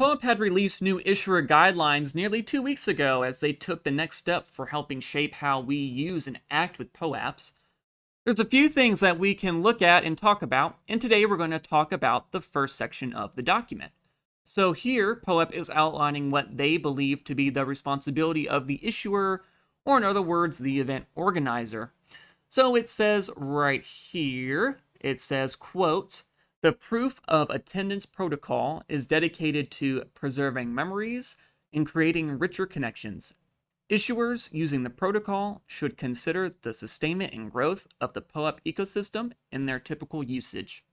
POAP had released new issuer guidelines nearly 2 weeks ago as they took the next step for helping shape how we use and act with POAPs. There's a few things that we can look at and talk about, and today we're going to talk about the first section of the document. So here, POAP is outlining what they believe to be the responsibility of the issuer, or in other words, the event organizer. So it says right here, it says, quote, "The proof of attendance protocol is dedicated to preserving memories and creating richer connections. Issuers using the protocol should consider the sustainment and growth of the POAP ecosystem in their typical usage."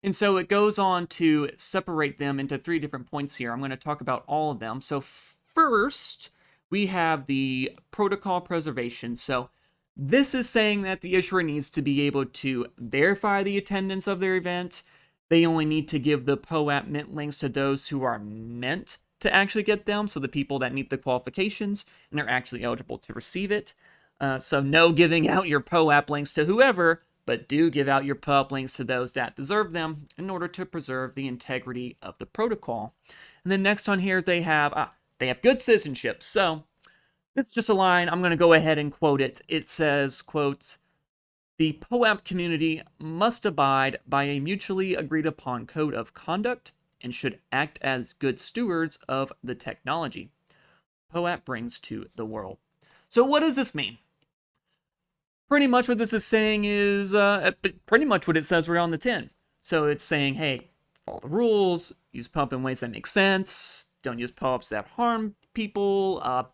And so it goes on to separate them into 3 different points here. I'm going to talk about all of them. So first, we have the protocol preservation. So this is saying that the issuer needs to be able to verify the attendance of their event. They only need to give the POAP mint links to those who are meant to actually get them, so the people that meet the qualifications and are actually eligible to receive it. So no giving out your POAP links to whoever, but do give out your POAP links to those that deserve them in order to preserve the integrity of the protocol. And then next on here, they have good citizenship. So this is just a line. I'm going to go ahead and quote it. It says, quote, "The POAP community must abide by a mutually agreed upon code of conduct and should act as good stewards of the technology POAP brings to the world." So what does this mean? Pretty much what this is saying is pretty much what it says right on the tin. So it's saying, hey, follow the rules, use POAP in ways that make sense, don't use POAPs that harm people,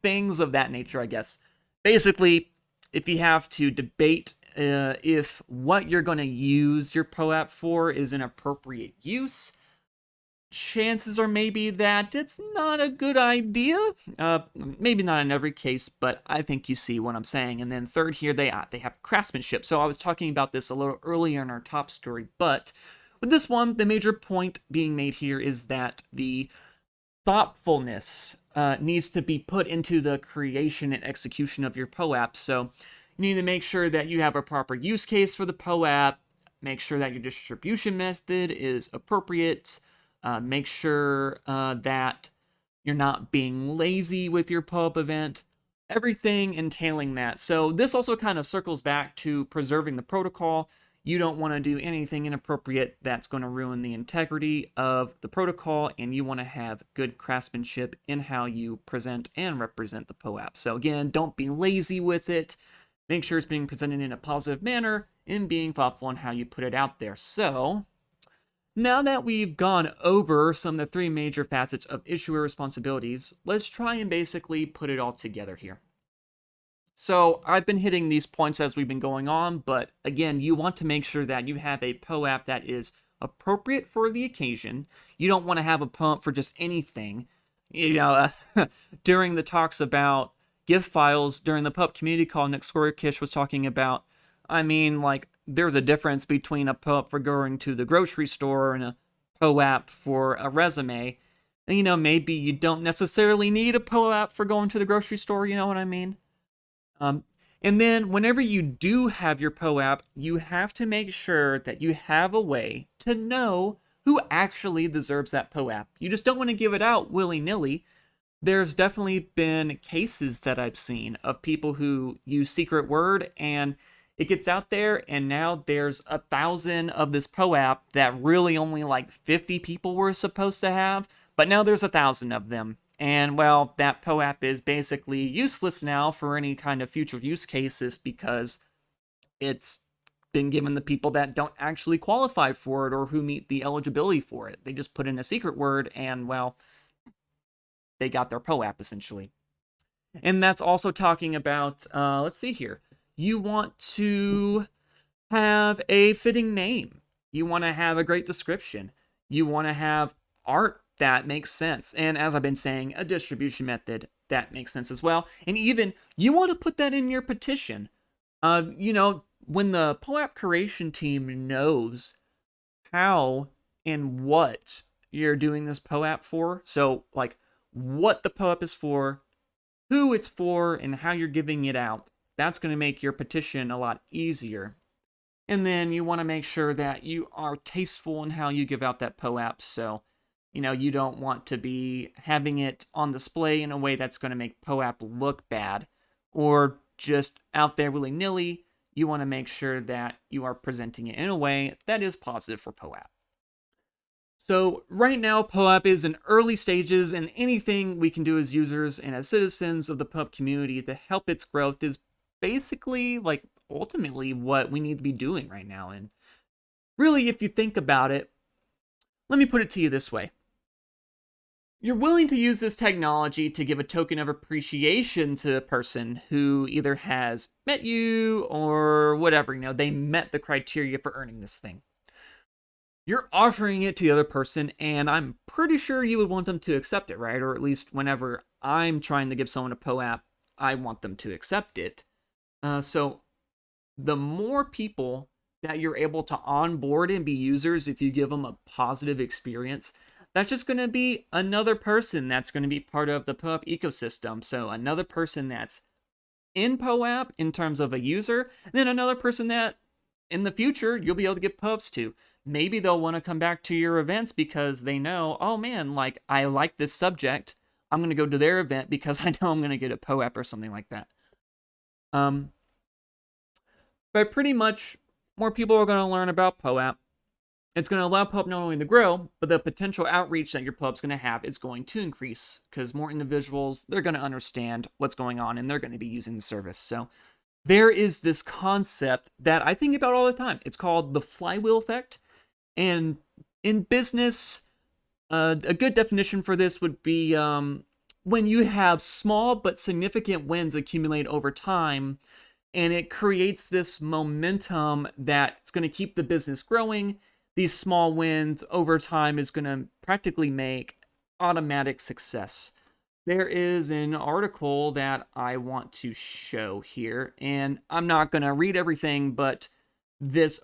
things of that nature, I guess. Basically, if you have to debate if what you're going to use your POAP for is an appropriate use, chances are maybe that it's not a good idea. Maybe not in every case, but I think you see what I'm saying. And then third here, they have craftsmanship. So I was talking about this a little earlier in our top story, but with this one, the major point being made here is that the thoughtfulness needs to be put into the creation and execution of your POAP. So you need to make sure that you have a proper use case for the POAP, make sure that your distribution method is appropriate, make sure that you're not being lazy with your POAP event, everything entailing that. So this also kind of circles back to preserving the protocol. You don't want to do anything inappropriate that's going to ruin the integrity of the protocol, and you want to have good craftsmanship in how you present and represent the POAP. So again, don't be lazy with it. Make sure it's being presented in a positive manner and being thoughtful in how you put it out there. So now that we've gone over some of the 3 major facets of issuer responsibilities, let's try and basically put it all together here. So I've been hitting these points as we've been going on, but again, you want to make sure that you have a POAP that is appropriate for the occasion. You don't want to have a POAP for just anything. During the talks about GIF files during the POAP community call, Nick Skorkish was talking about, there's a difference between a POAP for going to the grocery store and a POAP for a resume. And, maybe you don't necessarily need a POAP for going to the grocery store, you know what I mean? And then whenever you do have your POAP, you have to make sure that you have a way to know who actually deserves that POAP. You just don't want to give it out willy-nilly. There's definitely been cases that I've seen of people who use secret word and it gets out there, and now there's 1,000 of this POAP that really only 50 people were supposed to have, but now there's 1,000 of them. And, well, that POAP is basically useless now for any kind of future use cases because it's been given the people that don't actually qualify for it or who meet the eligibility for it. They just put in a secret word and, well, they got their POAP essentially. And that's also talking about, let's see here. You want to have a fitting name. You want to have a great description. You want to have art that makes sense. And as I've been saying, a distribution method that makes sense as well. And even you want to put that in your petition. When the POAP creation team knows how and what you're doing this POAP for, so what the POAP is for, who it's for, and how you're giving it out, that's going to make your petition a lot easier. And then you want to make sure that you are tasteful in how you give out that POAP. So You don't want to be having it on display in a way that's going to make POAP look bad or just out there willy-nilly. You want to make sure that you are presenting it in a way that is positive for POAP. So right now, POAP is in early stages, and anything we can do as users and as citizens of the POAP community to help its growth is basically, ultimately what we need to be doing right now. And really, if you think about it, let me put it to you this way. You're willing to use this technology to give a token of appreciation to a person who either has met you or whatever, they met the criteria for earning this thing. You're offering it to the other person, and I'm pretty sure you would want them to accept it, right? Or at least whenever I'm trying to give someone a POAP, I want them to accept it. So the more people that you're able to onboard and be users, if you give them a positive experience, that's just going to be another person that's going to be part of the POAP ecosystem. So another person that's in POAP in terms of a user, and then another person that in the future you'll be able to give POAPs to. Maybe they'll want to come back to your events because they know, oh man, I like this subject. I'm going to go to their event because I know I'm going to get a POAP or something like that. But pretty much more people are going to learn about POAP. It's going to allow POAP not only to grow, but the potential outreach that your POAP's going to have is going to increase because more individuals, they're going to understand what's going on and they're going to be using the service. So there is this concept that I think about all the time. It's called the Flywheel Effect. And in business, a good definition for this would be when you have small but significant wins accumulate over time, and it creates this momentum that's going to keep the business growing. These small wins over time is going to practically make automatic success. There is an article that I want to show here, and I'm not going to read everything, but this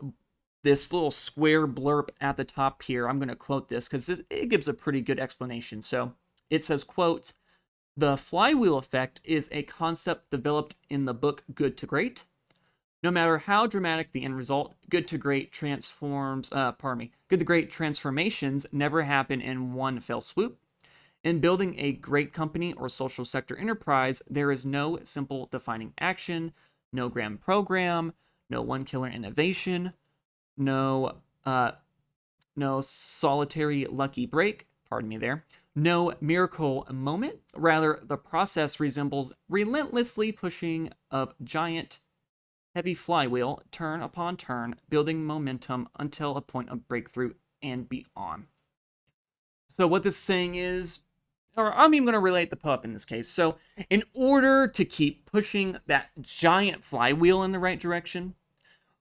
little square blurb at the top here, I'm going to quote this because it gives a pretty good explanation. So it says, quote, "The flywheel effect is a concept developed in the book Good to Great. No matter how dramatic the end result, good to great transformations never happen in one fell swoop. In building a great company or social sector enterprise, there is no simple defining action, no grand program, no one killer innovation, no solitary lucky break, pardon me there, no miracle moment. Rather, the process resembles relentlessly pushing of giant heavy flywheel, turn upon turn, building momentum until a point of breakthrough and beyond." So what this saying is, or I'm even going to relate the POAP in this case. So in order to keep pushing that giant flywheel in the right direction,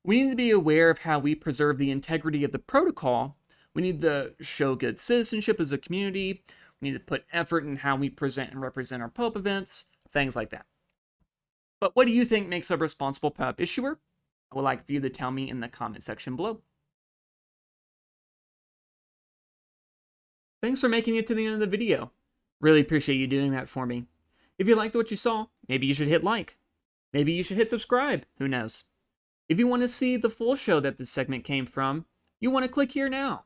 we need to be aware of how we preserve the integrity of the protocol. We need to show good citizenship as a community. We need to put effort in how we present and represent our POAP events, things like that. But what do you think makes a responsible POAP issuer? I would like for you to tell me in the comment section below. Thanks for making it to the end of the video. Really appreciate you doing that for me. If you liked what you saw, maybe you should hit like. Maybe you should hit subscribe. Who knows? If you want to see the full show that this segment came from, you want to click here now.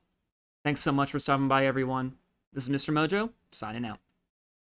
Thanks so much for stopping by, everyone. This is Mr. Mojo, signing out.